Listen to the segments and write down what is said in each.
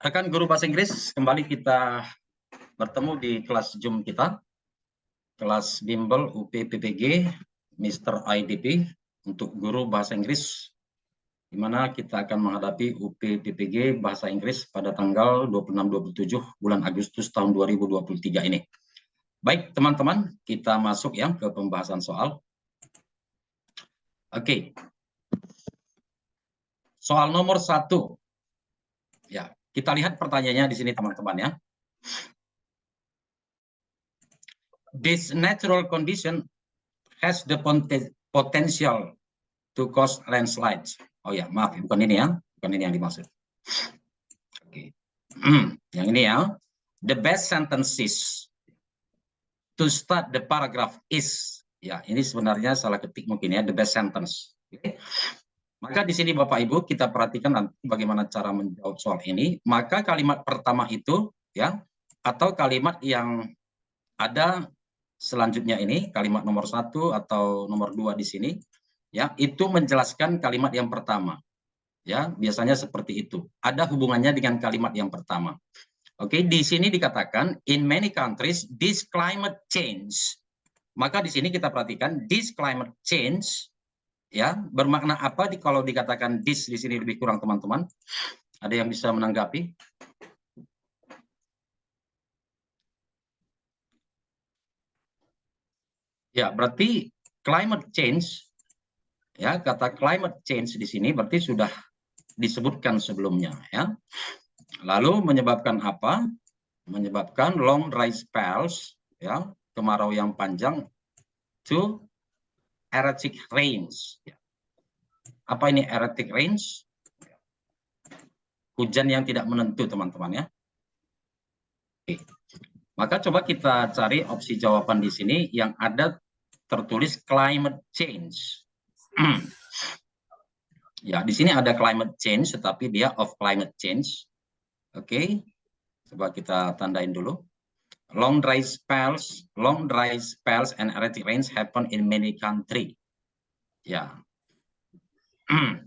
Rekan guru bahasa Inggris, kembali kita bertemu di kelas Zoom kita, kelas bimbel UPPPG, Mr. IDP, untuk guru bahasa Inggris, di mana kita akan menghadapi UPPPG bahasa Inggris pada tanggal 26-27 bulan Agustus tahun 2023 ini. Baik, teman-teman, kita masuk ya ke pembahasan soal. Oke. Soal nomor 1. Ya, kita lihat pertanyaannya di sini, teman-teman ya. This natural condition has the potential to cause landslides. Oh ya, maaf, bukan ini ya, bukan ini yang dimaksud. Oke. Yang ini ya. The best sentences to start the paragraph is. Ya, ini sebenarnya salah ketik mungkin ya, the best sentence. Oke. Maka di sini Bapak Ibu kita perhatikan nanti bagaimana cara menjawab soal ini. Maka kalimat pertama itu ya, atau kalimat yang ada selanjutnya ini, kalimat nomor 1 atau nomor 2 di sini, ya, itu menjelaskan kalimat yang pertama. Ya, biasanya seperti itu. Ada hubungannya dengan kalimat yang pertama. Oke, di sini dikatakan in many countries this climate change. Maka di sini kita perhatikan this climate change, ya, bermakna apa kalau dikatakan this di sini lebih kurang, teman-teman? Ada yang bisa menanggapi? Ya, berarti climate change, ya, kata climate change di sini berarti sudah disebutkan sebelumnya, ya. Lalu menyebabkan apa? Menyebabkan long dry spells, ya, kemarau yang panjang, to erratic rains. Apa ini erratic rains? Hujan yang tidak menentu, teman-teman ya. Oke. Maka coba kita cari opsi jawaban di sini yang ada tertulis climate change. Ya, di sini ada climate change, tetapi dia of climate change. Oke, coba kita tandain dulu. Long dry spells and erratic rains happen in many countries. Ya,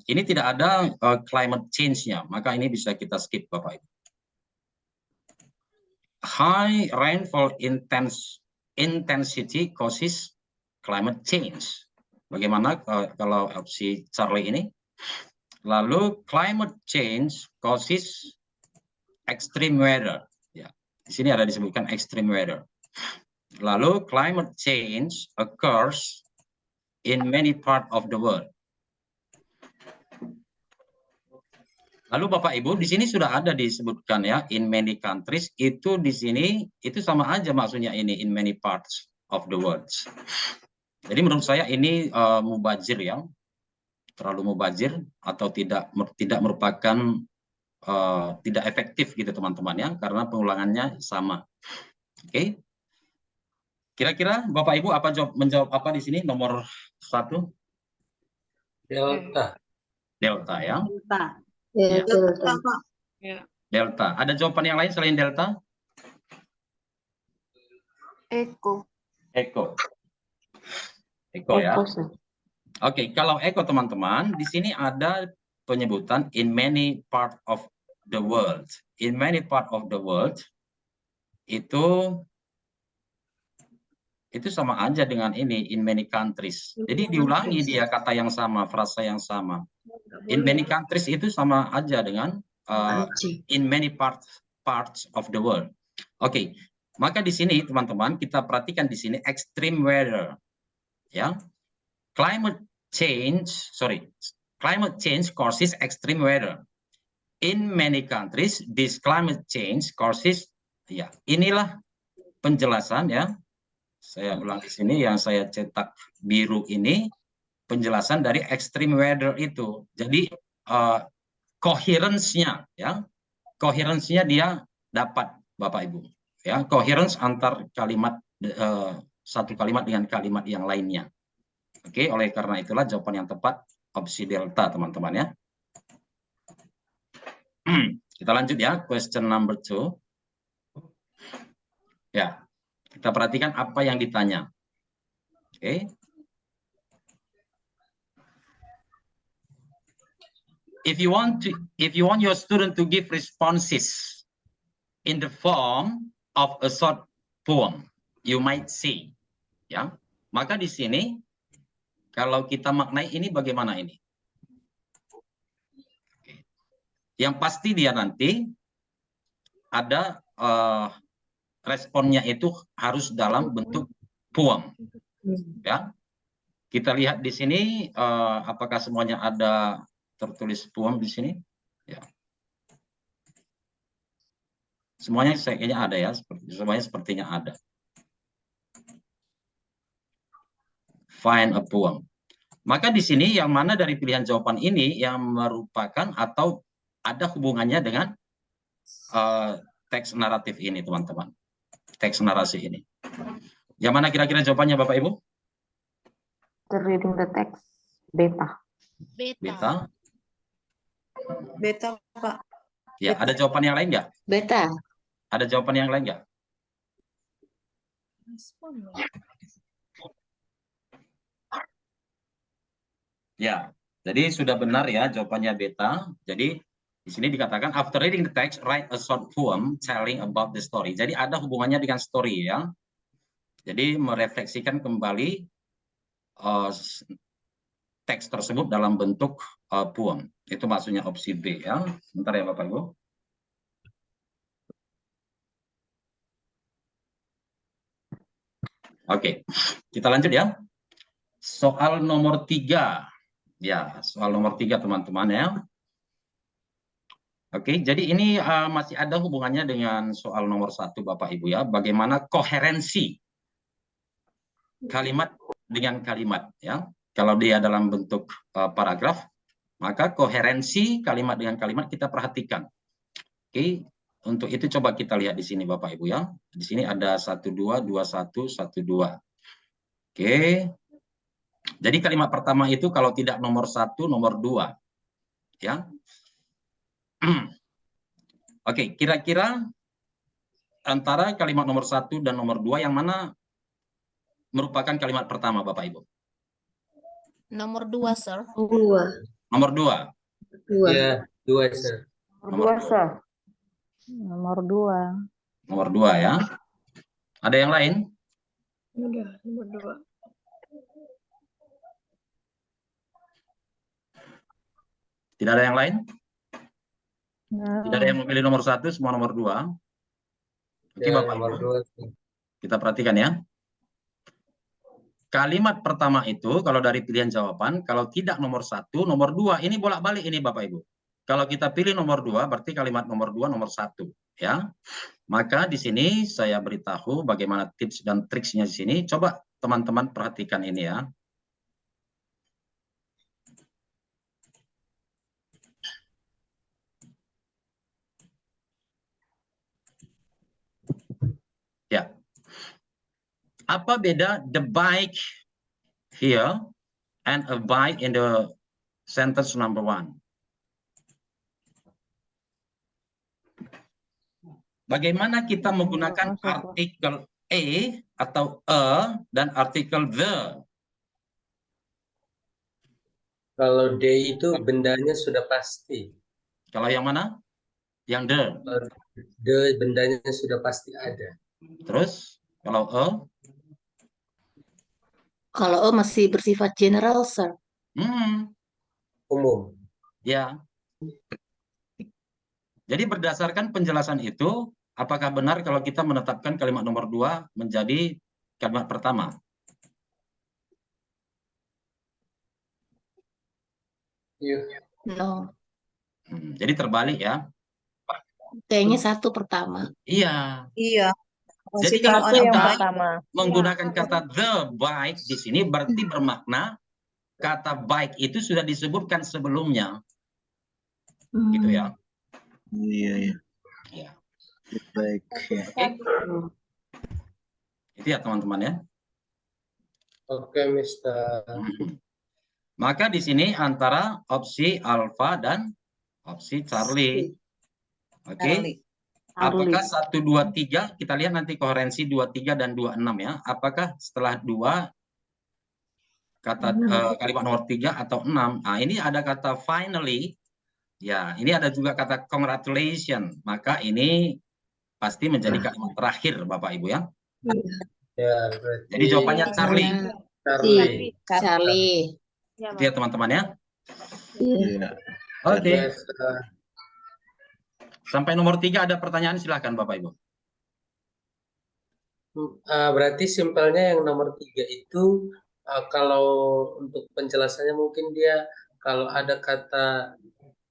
ini tidak ada climate change-nya, maka ini bisa kita skip, Bapak Ibu. High rainfall intensity causes climate change. Bagaimana kalau opsi Charlie ini? Lalu climate change causes extreme weather. Ya, di sini ada disebutkan extreme weather. Lalu climate change occurs in many part of the world. Lalu Bapak Ibu di sini sudah ada disebutkan ya in many countries, itu di sini itu sama aja maksudnya ini in many parts of the world. Jadi menurut saya ini mubazir ya. Terlalu mubazir atau tidak merupakan tidak efektif gitu teman-teman ya, karena pengulangannya sama. Oke. Kira-kira Bapak Ibu menjawab apa di sini nomor 1? Delta. Delta ya. Delta. Ya. Delta, Pak. Ya. Delta. Ada jawaban yang lain selain delta? Eko. Eko. Eko ya. Oke, kalau Eko teman-teman, di sini ada penyebutan in many part of the world. In many part of the world itu sama aja dengan ini in many countries. Jadi diulangi dia kata yang sama, frasa yang sama. In many countries itu sama aja dengan in many parts of the world. Oke, maka di sini teman-teman kita perhatikan di sini extreme weather, ya. Climate change causes extreme weather. In many countries, this climate change causes, ya, inilah penjelasan ya. Saya ulang di sini yang saya cetak biru ini penjelasan dari extreme weather itu. Jadi coherence-nya ya. Coherence-nya dia dapat Bapak Ibu. Ya, coherence antar kalimat satu kalimat dengan kalimat yang lainnya. Oke, oleh karena itulah jawaban yang tepat opsi delta, teman-teman ya. Kita lanjut ya, question number 2. Ya, kita perhatikan apa yang ditanya. Oke. if you want your student to give responses in the form of a short poem, you might say, ya. Maka di sini kalau kita maknai ini bagaimana ini? Yang pasti dia nanti ada responnya itu harus dalam bentuk poem, ya. Kita lihat di sini apakah semuanya ada tertulis poem di sini? Ya. Semuanya kayaknya ada ya, semuanya sepertinya ada. Find a poem. Maka di sini yang mana dari pilihan jawaban ini yang merupakan atau ada hubungannya dengan teks naratif ini, teman-teman. Teks narasi ini. Yang mana kira-kira jawabannya, Bapak Ibu? Reading the text. Beta. Beta. Beta, Pak. Ya, ada jawaban yang lain nggak? Beta. Ada jawaban yang lain nggak? Ya, jadi sudah benar ya jawabannya beta. Jadi di sini dikatakan after reading the text, write a short poem telling about the story. Jadi ada hubungannya dengan story ya. Jadi merefleksikan kembali teks tersebut dalam bentuk poem. Itu maksudnya opsi B ya. Sebentar ya Bapak Ibu. Oke, kita lanjut ya. Soal nomor 3. Ya, soal nomor 3 teman-teman ya. Oke, jadi ini masih ada hubungannya dengan soal nomor 1 Bapak Ibu ya. Bagaimana koherensi kalimat dengan kalimat ya. Kalau dia dalam bentuk paragraf, maka koherensi kalimat dengan kalimat kita perhatikan. Oke, untuk itu coba kita lihat di sini Bapak Ibu ya. Di sini ada 1 2 2 1 1 2. Oke. Jadi kalimat pertama itu kalau tidak nomor 1, nomor 2. Ya. Oke, kira-kira antara kalimat nomor 1 dan nomor 2 yang mana merupakan kalimat pertama Bapak Ibu? Nomor 2, Sir. 2. Nomor 2. 2. Ya, 2, Sir. Nomor 2, Sir. Nomor 2. Nomor 2 ya. Ada yang lain? Udah, nomor 2. Tidak ada yang lain? Tidak ada yang memilih nomor 1, semua nomor 2. Oke, Ya, Bapak nomor Ibu. 2. Kita perhatikan ya. Kalimat pertama itu kalau dari pilihan jawaban, kalau tidak nomor 1, nomor 2, ini bolak-balik ini Bapak Ibu. Kalau kita pilih nomor 2, berarti kalimat nomor 2 nomor 1 ya. Maka di sini saya beritahu bagaimana tips dan triksnya di sini. Coba teman-teman perhatikan ini ya. Ya. Apa beda the bike here and a bike in the sentence number 1? Bagaimana kita menggunakan artikel a atau a dan artikel the? Kalau D itu bendanya sudah pasti. Kalau yang mana? Yang the. D bendanya sudah pasti ada. Terus kalau a? Kalau O masih bersifat general, Sir. Umum. Ya. Jadi berdasarkan penjelasan itu, apakah benar kalau kita menetapkan kalimat nomor 2 menjadi kalimat pertama? Iya. No. Jadi terbalik ya. Kayaknya 1 pertama. Iya. Iya. Jadi kalau yang kita menggunakan kata the bike di sini berarti bermakna kata bike itu sudah disebutkan sebelumnya. Gitu ya. Iya, iya. Ya. Baik. Ya. Oke. Itu ya teman-teman ya. Oke, Mister. Maka di sini antara opsi alfa dan opsi Charlie. Oke. Apakah 1, 2, 3, kita lihat nanti koherensi 23 dan 26 ya. Apakah setelah 2 kata kalimat nomor 3 atau 6? Nah, ini ada kata finally Ya, ini ada juga kata congratulations. Maka ini pasti menjadi kalimat terakhir, Bapak Ibu ya. Ya, berarti Jadi jawabannya Charlie. Charlie. Charlie. Itu ya teman-teman ya. Iya. Oke. Yes, Sampai nomor 3 ada pertanyaan, silahkan Bapak Ibu. berarti simpelnya yang nomor 3 itu kalau untuk penjelasannya mungkin dia kalau ada kata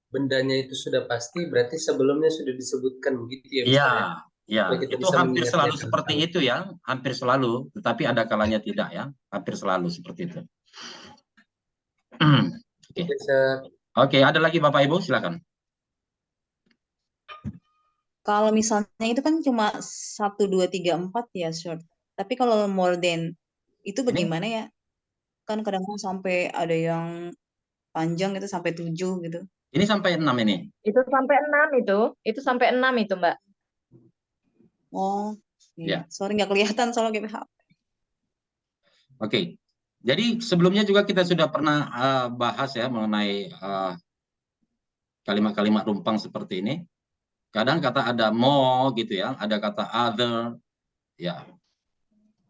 bendanya itu sudah pasti, berarti sebelumnya sudah disebutkan begitu ya, Mister, Iya, ya? ya, Supaya kita itu bisa hampir selalu mengingatnya seperti tentang- itu ya, hampir selalu, tetapi ada kalanya tidak ya, hampir selalu seperti itu. Oke. Oke, Sir. Oke, ada lagi Bapak Ibu, silakan. Kalau misalnya itu kan cuma 1, 2, 3, 4 ya short. Tapi kalau more than itu bagaimana ya? Kan kadang-kadang sampai ada yang panjang itu sampai 7 gitu. Ini sampai 6 ini. Itu sampai 6 itu. Itu sampai 6 itu, Mbak. Oh, Ya. sorry nggak kelihatan soalnya GPH. Oke. Jadi sebelumnya juga kita sudah pernah bahas ya mengenai kalimat-kalimat rumpang seperti ini. Kadang kata ada more gitu ya, ada kata other, ya.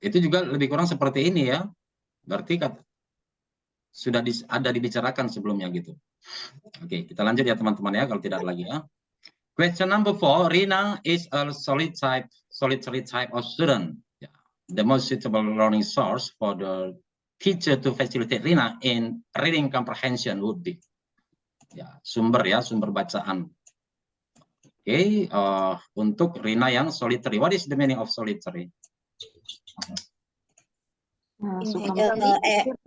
Itu juga lebih kurang seperti ini ya. Berarti sudah ada dibicarakan sebelumnya gitu. Oke, kita lanjut ya teman-teman ya, kalau tidak ada lagi ya. Question number 4, Rina is a solitary type of student. Yeah. The most suitable learning source for the teacher to facilitate Rina in reading comprehension would be. Ya, sumber bacaan. Oke, untuk Rina yang solitary. What is the meaning of solitary?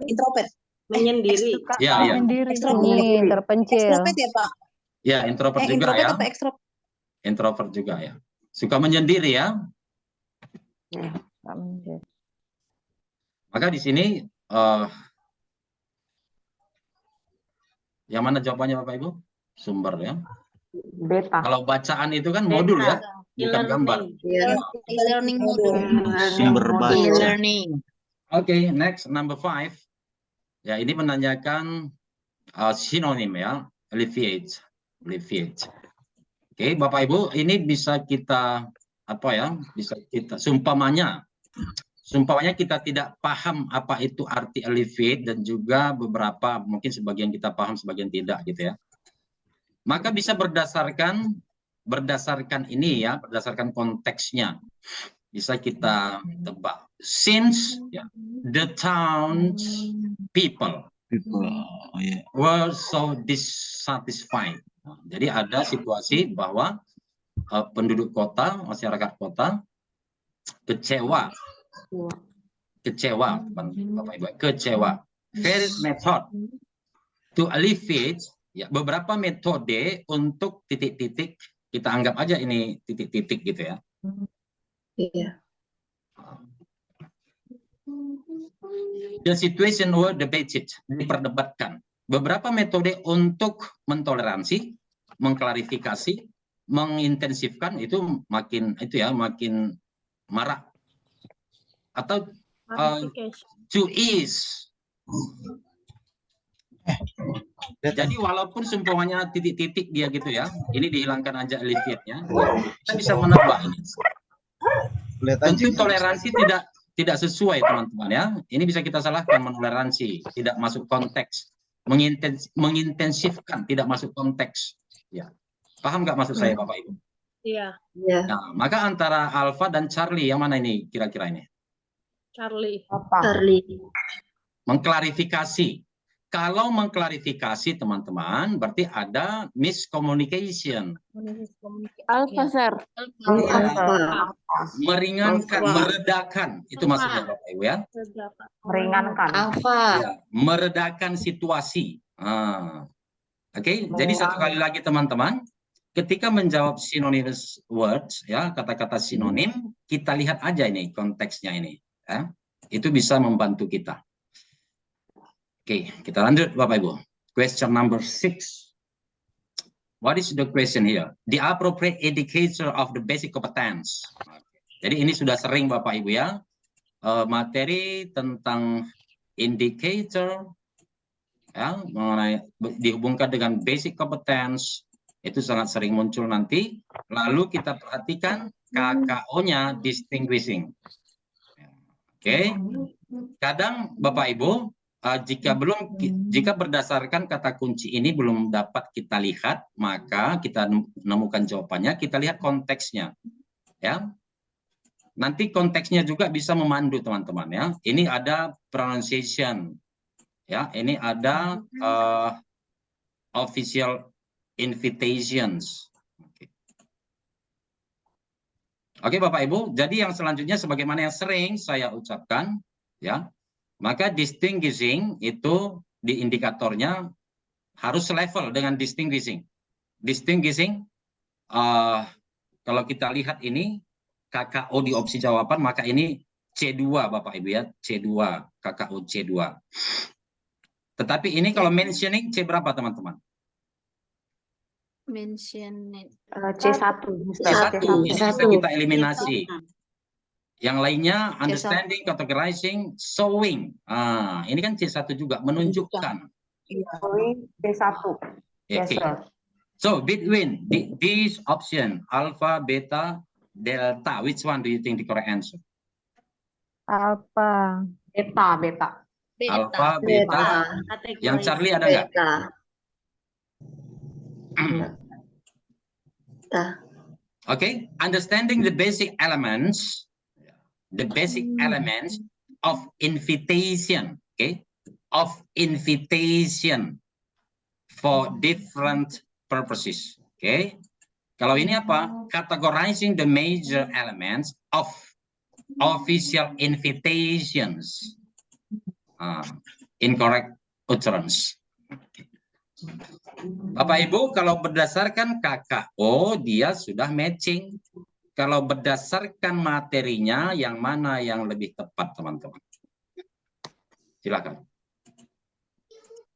Introvert. Menyendiri. Ya, ya. Ini terpencil. Extrovert ya, Pak? Ya, introvert juga introvert ya. apa extrovert? Introvert juga ya. Suka menyendiri ya. Maka di sini yang mana jawabannya Bapak Ibu? Sumber ya. Beta. Kalau bacaan itu kan modul ya, bukan gambar. Learning module. Sumber baca. E-learning. Oke, next number 5. Ya, ini menanyakan sinonim ya, alleviate. Oke, Bapak Ibu, ini bisa kita bisa kita seumpamanya kita tidak paham apa itu arti alleviate dan juga beberapa mungkin sebagian kita paham, sebagian tidak gitu ya. Maka bisa berdasarkan ini ya, berdasarkan konteksnya bisa kita tebak. Since the town's people were so dissatisfied. Jadi ada situasi bahwa penduduk kota, masyarakat kota kecewa, Bapak Ibu, kecewa. Various method to alleviate, ya, beberapa metode untuk titik-titik, kita anggap aja ini titik-titik gitu ya. Iya. The situation were debated, diperdebatkan. Beberapa metode untuk mentoleransi, mengklarifikasi, mengintensifkan itu makin marak. Atau to ease. Jadi walaupun seumpamanya titik-titik dia gitu ya, ini dihilangkan aja alleviate-nya, kita bisa menebak ini. Tentu toleransi tidak sesuai teman-teman ya. Ini bisa kita salahkan, menoleransi, tidak masuk konteks, mengintensifkan, tidak masuk konteks. Ya, paham nggak maksud saya Bapak Ibu? Iya. Nah, maka antara Alpha dan Charlie yang mana ini kira-kira ini? Charlie. Mengklarifikasi. Kalau mengklarifikasi teman-teman berarti ada miscommunication. Alpha, Sir. Meringankan, meredakan. Itu maksudnya Bapak Ibu ya. Meringankan. Alpha. Ya, meredakan situasi. Oke, jadi satu kali lagi teman-teman, ketika menjawab synonymous words ya, kata-kata sinonim, kita lihat aja ini konteksnya ini ya. Itu bisa membantu kita. Oke, kita lanjut Bapak Ibu. Question number 6. What is the question here? The appropriate indicator of the basic competence. Jadi ini sudah sering Bapak Ibu ya, materi tentang indicator Ya, mengenai dihubungkan dengan basic competence itu sangat sering muncul nanti. Lalu kita perhatikan KKO-nya distinguishing. Oke. Kadang Bapak Ibu jika berdasarkan kata kunci ini belum dapat kita lihat, maka kita menemukan jawabannya, kita lihat konteksnya. Ya. Nanti konteksnya juga bisa memandu teman-teman ya. Ini ada pronunciation. Ya, ini ada official invitations. Oke, Bapak Ibu, jadi yang selanjutnya sebagaimana yang sering saya ucapkan, ya, maka distinguishing itu di indikatornya harus level dengan distinguishing. Distinguishing, kalau kita lihat ini KKO di opsi jawaban, maka ini C2 Bapak Ibu ya, C2, KKO C2. Tetapi ini kalau mentioning C berapa teman-teman? Mentioned. C1. C1, ini bisa kita eliminasi. C1. Yang lainnya understanding, categorizing, showing. Ini kan C1 juga, menunjukkan. C1. Yes, Okay. sir. So between these option, alpha, beta, delta, which one do you think the correct answer? Alpha. Beta. Alpha, beta. Yang Charlie ada nggak? Okay, understanding the basic elements of invitation, okay, of invitation for different purposes, okay. Kalau ini apa? Categorizing the major elements of official invitations. Incorrect utterance. Bapak Ibu, kalau berdasarkan KKO dia sudah matching. Kalau berdasarkan materinya yang mana yang lebih tepat teman-teman? Silakan.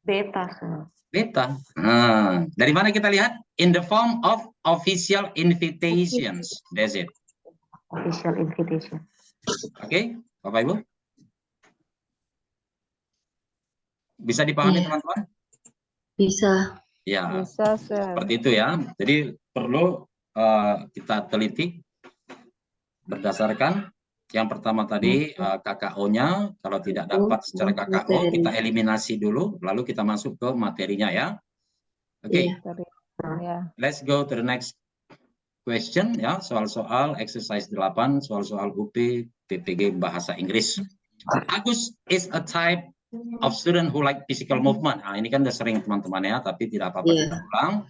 Beta, sir. Beta. Dari mana kita lihat? In the form of official invitations. That's it. Official invitation. Oke, Bapak Ibu? Bisa dipahami teman-teman? Bisa. Ya, Bisa, sir. seperti itu ya. Jadi perlu kita teliti berdasarkan yang pertama tadi KKO-nya. Kalau tidak dapat secara KKO, kita eliminasi dulu, lalu kita masuk ke materinya ya. Oke, let's go to the next question ya. Soal-soal exercise 8, soal-soal UP PPG bahasa Inggris. Agus is a type of student who like physical movement. Ini kan udah sering teman-teman ya, tapi tidak apa-apa kita ulang.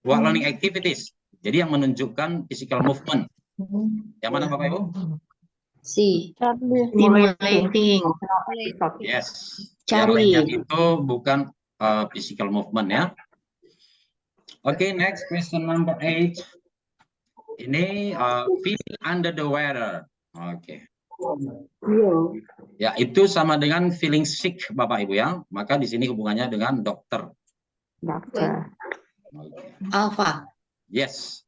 What learning activities? Jadi yang menunjukkan physical movement. Yang mana Bapak Ibu? Stimulating. Yes. Charlie. Yang lainnya itu bukan physical movement ya. Oke, next question number 8. Ini feeling under the weather. Oke. Ya, itu sama dengan feeling sick Bapak Ibu ya. Maka di sini hubungannya dengan dokter. Dokter. Alpha. Yes.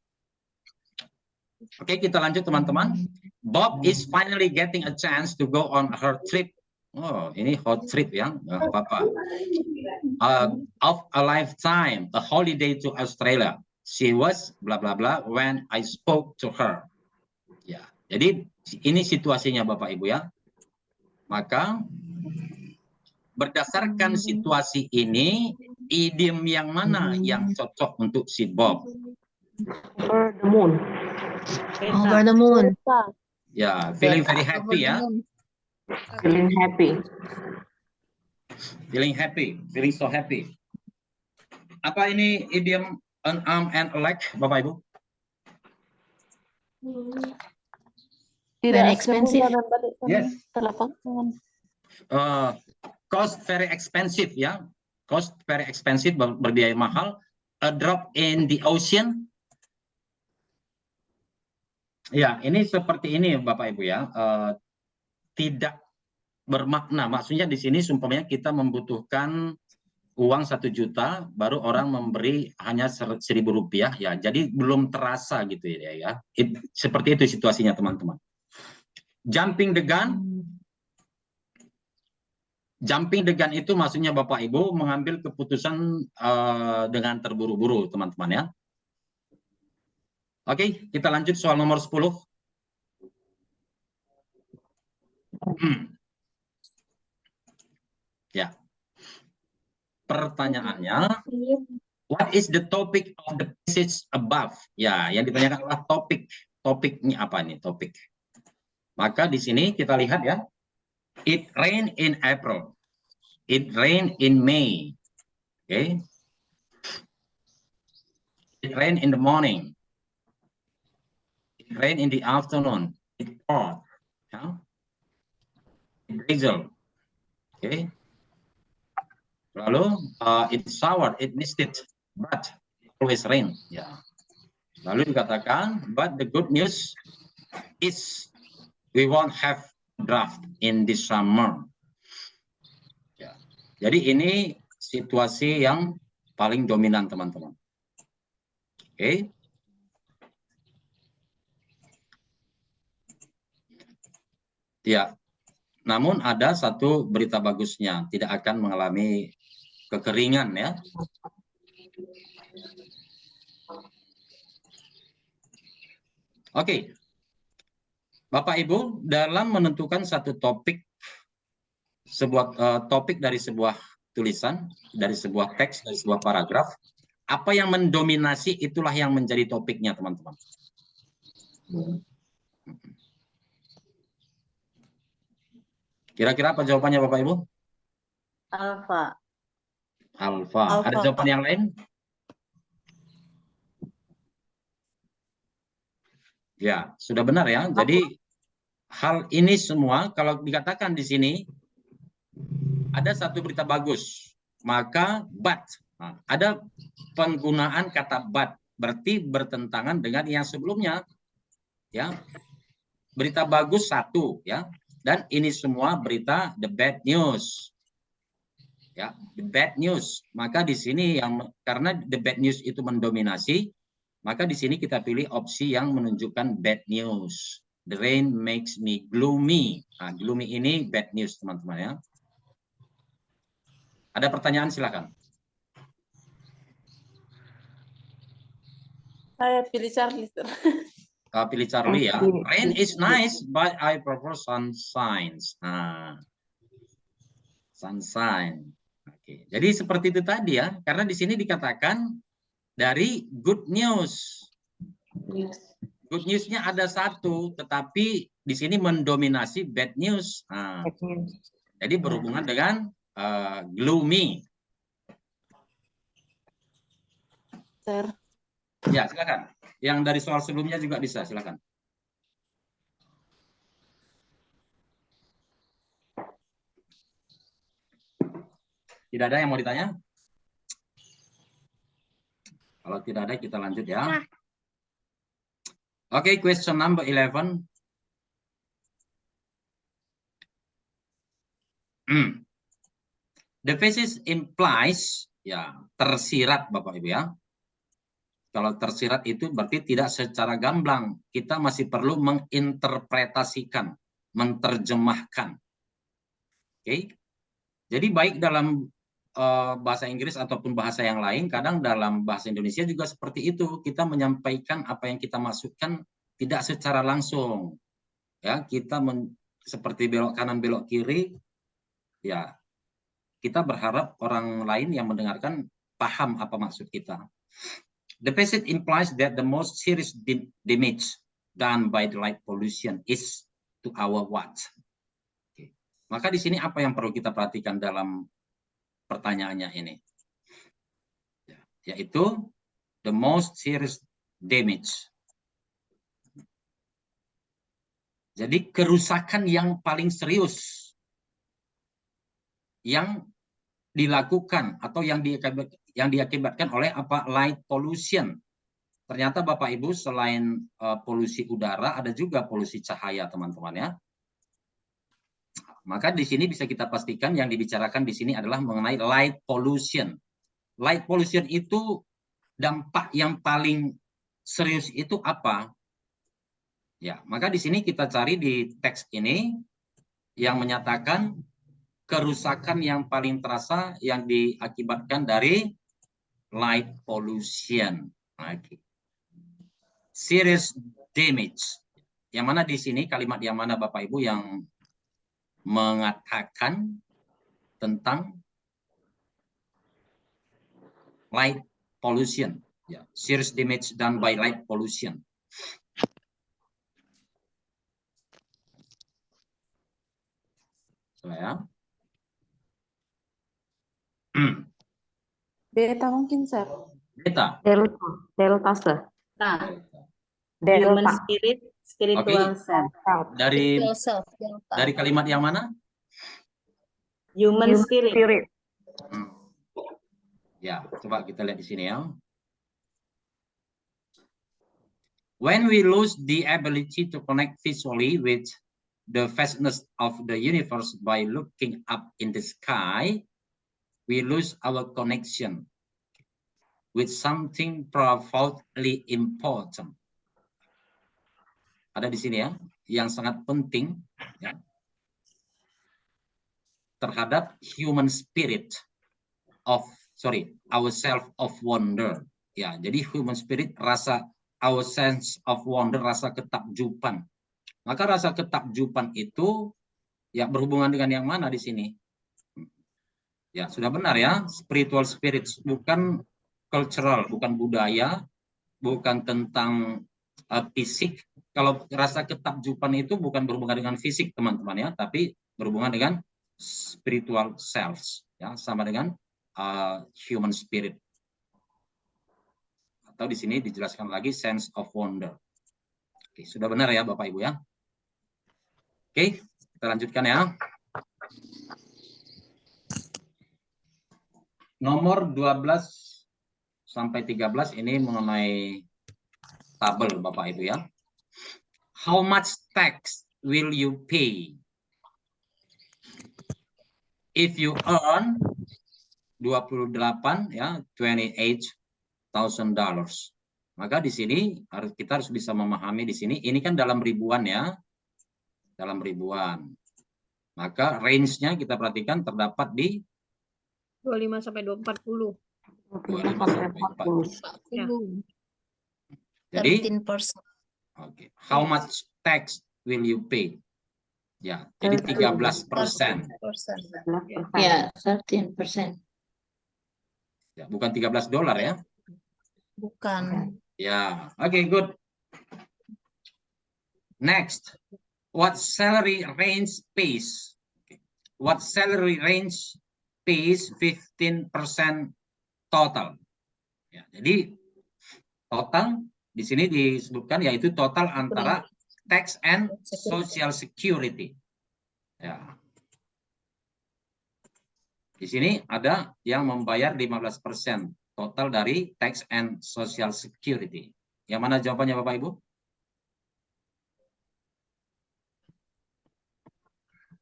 Oke, kita lanjut teman-teman. Bob is finally getting a chance to go on her trip. Oh, ini hot trip ya, nggak apa-apa. Of a lifetime, a holiday to Australia. She was bla bla bla when I spoke to her. Ya, jadi ini situasinya Bapak Ibu ya. Maka berdasarkan situasi ini, idiom yang mana yang cocok untuk si Bob? Over the moon. Over the moon. Ya, feeling very happy ya. Feeling happy. Feeling happy, feeling so happy. Apa ini idiom an arm and a leg, Bapak Ibu? Very expensive. Yes. Cost very expensive ya. Cost very expensive, berbiaya mahal. A drop in the ocean. Ya, ini seperti ini Bapak Ibu ya. Tidak bermakna. Maksudnya di sini sumpahnya kita membutuhkan uang 1 juta, baru orang memberi hanya 1.000 rupiah ya. Jadi belum terasa gitu ya. Seperti itu situasinya teman-teman. Jumping the gun. Jumping the gun itu maksudnya Bapak Ibu mengambil keputusan dengan terburu-buru, teman-teman ya. Oke, kita lanjut soal nomor 10. Ya. Pertanyaannya, what is the topic of the passage above? Ya, yang ditanyakan adalah topik. Topiknya apa nih, topik? Maka di sini kita lihat ya. It rained in April. It rained in May. Okay. It rained in the morning. It rained in the afternoon. It poured. Yeah. It drizzled. Okay. Lalu it showered, it misted, but it always rain. Ya. Lalu dikatakan, but the good news is we won't have draft in this summer. Ya. Jadi ini situasi yang paling dominan, teman-teman. Oke. Ya. Namun ada satu berita bagusnya, tidak akan mengalami kekeringan ya. Oke. Bapak Ibu, dalam menentukan satu topik, topik dari sebuah tulisan, dari sebuah teks, dari sebuah paragraf, apa yang mendominasi itulah yang menjadi topiknya, teman-teman. Kira-kira apa jawabannya Bapak Ibu? Alfa. Alfa. Alfa. Ada jawaban yang lain? Ya, sudah benar ya. Jadi hal ini semua kalau dikatakan di sini ada satu berita bagus, maka but. Nah, ada penggunaan kata but, berarti bertentangan dengan yang sebelumnya. Ya. Berita bagus satu ya. Dan ini semua berita the bad news. Ya, the bad news. Maka di sini yang karena the bad news itu mendominasi, maka di sini kita pilih opsi yang menunjukkan bad news. The rain makes me gloomy. Nah, gloomy ini bad news, teman-teman ya. Ada pertanyaan silakan. Saya pilih Charlie. Pilih Charlie ya. Rain is nice, but I prefer sunshine. Nah, sunshine. Oke. Jadi seperti itu tadi ya. Karena di sini dikatakan dari good news. Good news-nya ada satu, tetapi di sini mendominasi bad news. Nah, jadi berhubungan dengan gloomy. Sir. Ya, silakan. Yang dari soal sebelumnya juga bisa, silakan. Tidak ada yang mau ditanya? Kalau tidak ada, kita lanjut ya. Oke, question number 11. The thesis implies, ya, tersirat Bapak Ibu ya. Kalau tersirat itu berarti tidak secara gamblang. Kita masih perlu menginterpretasikan, menerjemahkan. Oke. Jadi baik dalam bahasa Inggris ataupun bahasa yang lain, kadang dalam bahasa Indonesia juga seperti itu. Kita menyampaikan apa yang kita masukkan tidak secara langsung. Ya, kita seperti belok kanan belok kiri. Ya, kita berharap orang lain yang mendengarkan paham apa maksud kita. The passage implies that the most serious damage done by the light pollution is to our what? Okay. Maka di sini apa yang perlu kita perhatikan dalam pertanyaannya ini? Yaitu the most serious damage. Jadi kerusakan yang paling serius yang dilakukan atau yang diakibatkan oleh apa? Light pollution. Ternyata Bapak Ibu selain polusi udara ada juga polusi cahaya, teman-teman ya. Maka di sini bisa kita pastikan yang dibicarakan di sini adalah mengenai light pollution. Light pollution itu dampak yang paling serius itu apa? Ya, maka di sini kita cari di teks ini yang menyatakan kerusakan yang paling terasa yang diakibatkan dari light pollution. Okay. Serious damage. Yang mana di sini kalimat yang mana Bapak Ibu yang mengatakan tentang light pollution, ya, serious damage done by light pollution. Ya. Beta mungkin, Sir. Beta. Delta, sir. Nah, Delta. human spirit, spiritual self. Dari Spiritual self, delta. dari kalimat yang mana? Human spirit. Ya, coba kita lihat di sini ya. When we lose the ability to connect visually with the vastness of the universe by looking up in the sky, we lose our connection with something profoundly important. Ada di sini ya, yang sangat penting ya, terhadap human spirit of our self of wonder. Ya, jadi human spirit, rasa our sense of wonder, rasa ketakjuban. Maka rasa ketakjuban itu ya berhubungan dengan yang mana di sini? Ya, sudah benar ya, spiritual spirit, bukan cultural, bukan budaya, bukan tentang fisik. Kalau rasa ketakjuban itu bukan berhubungan dengan fisik, teman-teman ya, tapi berhubungan dengan spiritual selves, ya, sama dengan human spirit. Atau di sini dijelaskan lagi sense of wonder. Oke, sudah benar ya Bapak Ibu ya. Oke, kita lanjutkan ya. Nomor 12 sampai 13 ini mengenai tabel Bapak Ibu ya. How much tax will you pay if you earn 28 ya, $28,000. Maka di sini kita harus bisa memahami di sini ini kan dalam ribuan ya. Dalam ribuan. Maka range-nya kita perhatikan terdapat di 25 sampai 240. 25 sampai 40. Ya. Jadi 13%. okay. How much tax will you pay? Ya, jadi 13%. Ya, 13%. Ya, bukan $13 ya. Bukan. Ya, oke, good. Next, what salary range pays? What salary range pays 15% total? Ya, jadi total di sini disebutkan yaitu total antara tax and social security. Ya. Di sini ada yang membayar 15% total dari tax and social security. Yang mana jawabannya Bapak Ibu?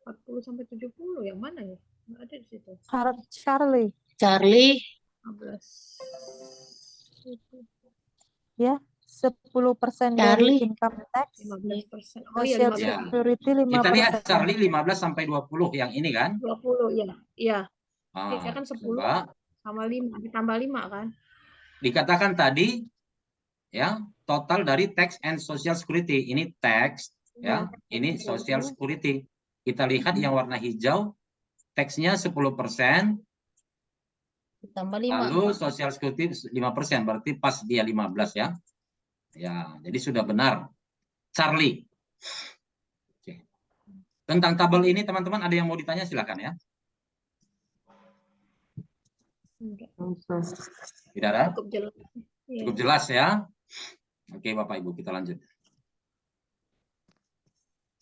40 sampai 70 yang mana ya? Nggak ada di situ. Charlie. 15. Ya, 10% Charlie. dari income tax. 15%. Oh iya, Social 15%. security Kita lihat 5%. Charlie 15 sampai 20 yang ini kan? 20 ya. Iya. Ah, Kita kan 10 coba. sama 5 ditambah 5 kan? Dikatakan tadi ya, total dari tax and social security. Ini tax ya, ini social security. Kita lihat yang warna hijau, tax-nya 10%, Ditambah 5. lalu social security 5%, berarti pas dia 15 ya. Ya, jadi sudah benar. Charlie. Oke. Tentang tabel ini teman-teman ada yang mau ditanya silakan ya. Tidak ada? Cukup jelas. Cukup jelas ya. Oke Bapak Ibu, kita lanjut.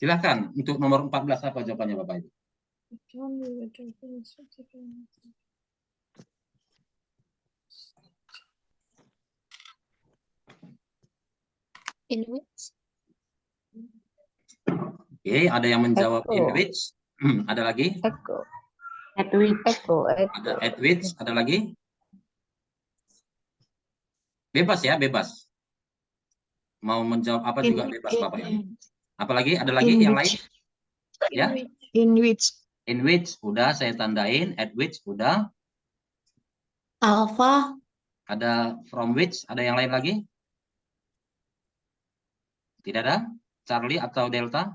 Silakan untuk nomor 14 apa jawabannya Bapak Ibu? In which? Oke, ada yang menjawab in which? Ada lagi? At which. Ada at which? Ada lagi? Bebas ya, bebas. Mau menjawab apa juga bebas Bapak Ibu. Apalagi ada lagi yang lain? Ya? In which In which udah saya tandain, at which udah. Alpha. Ada from which, ada yang lain lagi? Tidak ada? Charlie atau Delta?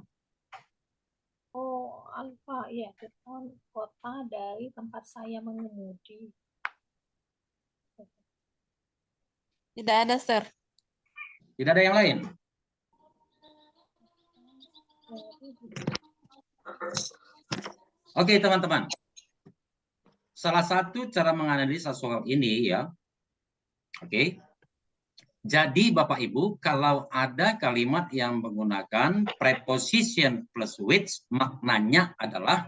Oh, Alfa, ya, the town, kota dari tempat saya mengemudi. Tidak ada, Sir. Tidak ada yang lain? Oke, teman-teman. Salah satu cara menganalisa soal ini ya. Oke. Jadi Bapak Ibu, kalau ada kalimat yang menggunakan preposition plus which, maknanya adalah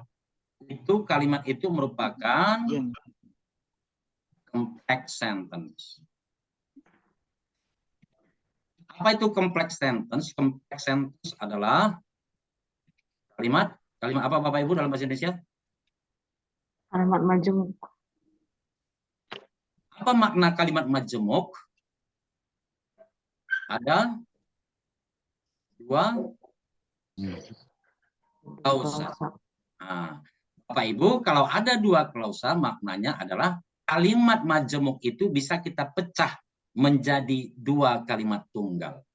itu kalimat itu merupakan complex sentence. Apa itu complex sentence? Complex sentence adalah kalimat apa Bapak Ibu dalam bahasa Indonesia? Kalimat majemuk. Apa makna kalimat majemuk? Ada dua klausa. Nah, Bapak Ibu, kalau ada dua klausa, maknanya adalah kalimat majemuk itu bisa kita pecah menjadi dua kalimat tunggal.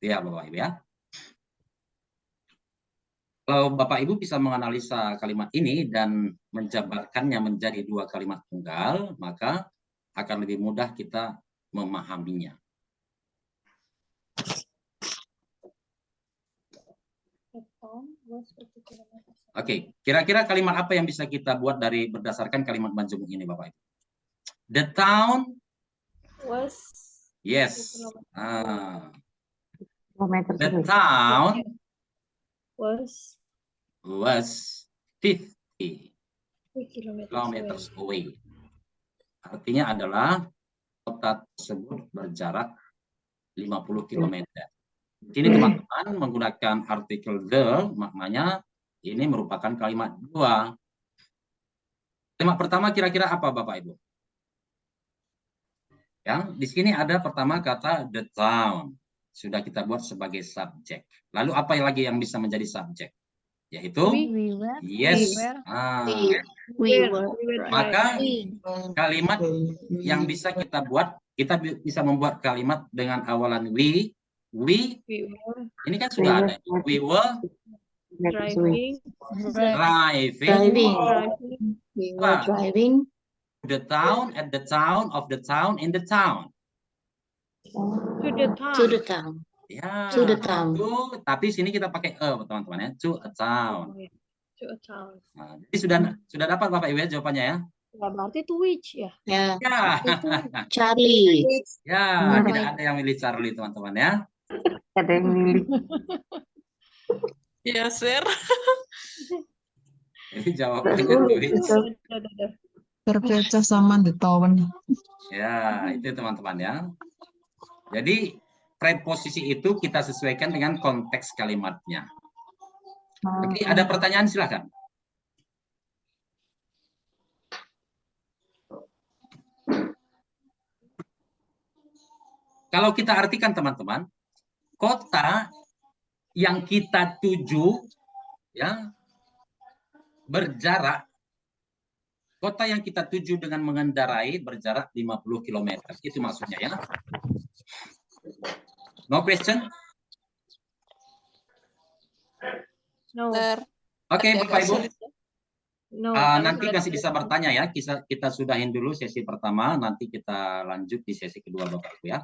Ya, Bapak Ibu ya. Kalau Bapak Ibu bisa menganalisa kalimat ini dan menjabarkannya menjadi dua kalimat tunggal, maka akan lebih mudah kita memahaminya. Oke, kira-kira kalimat apa yang bisa kita buat dari berdasarkan kalimat majemuk ini, Bapak Ibu? The town Was. yes. The town Was. 50 kilometers away. Artinya adalah kota tersebut berjarak 50 km. Di sini teman-teman menggunakan artikel the, maknanya ini merupakan kalimat dua. Kalimat pertama kira-kira apa Bapak Ibu? Ya, di sini ada pertama kata the town. Sudah kita buat sebagai subjek. Lalu apa lagi yang bisa menjadi subjek? Yaitu yes. We were. Maka kalimat yang bisa kita buat, kita bisa membuat kalimat dengan awalan we. Ini kan sudah ada. We were Driving. We were driving. The town, at the town, of the town, in the town. To the town. To the town. Ya, To the town. itu, tapi sini kita pakai teman-teman ya, to a town. To a town. Nah, jadi sudah dapat Bapak Ibu ya jawabannya ya? Ya, berarti to which ya? Ya. Ya, Charlie. ya, tidak ada yang milih Charlie teman-teman ya. Ada yang milih. Ya, Sir. Jadi jawabannya to which. Terpecah sama the town. Ya, itu teman-teman ya. Jadi preposisi itu kita sesuaikan dengan konteks kalimatnya. Oke, ada pertanyaan silakan. Kalau kita artikan teman-teman, kota yang kita tuju ya berjarak, kota yang kita tuju dengan mengendarai berjarak 50 km. Itu maksudnya ya. No question? No. Oke, Bapak Ibu. No. Nanti masih bisa bertanya ya. Kita sudahin dulu sesi pertama, nanti kita lanjut di sesi kedua Bapak Ibu ya.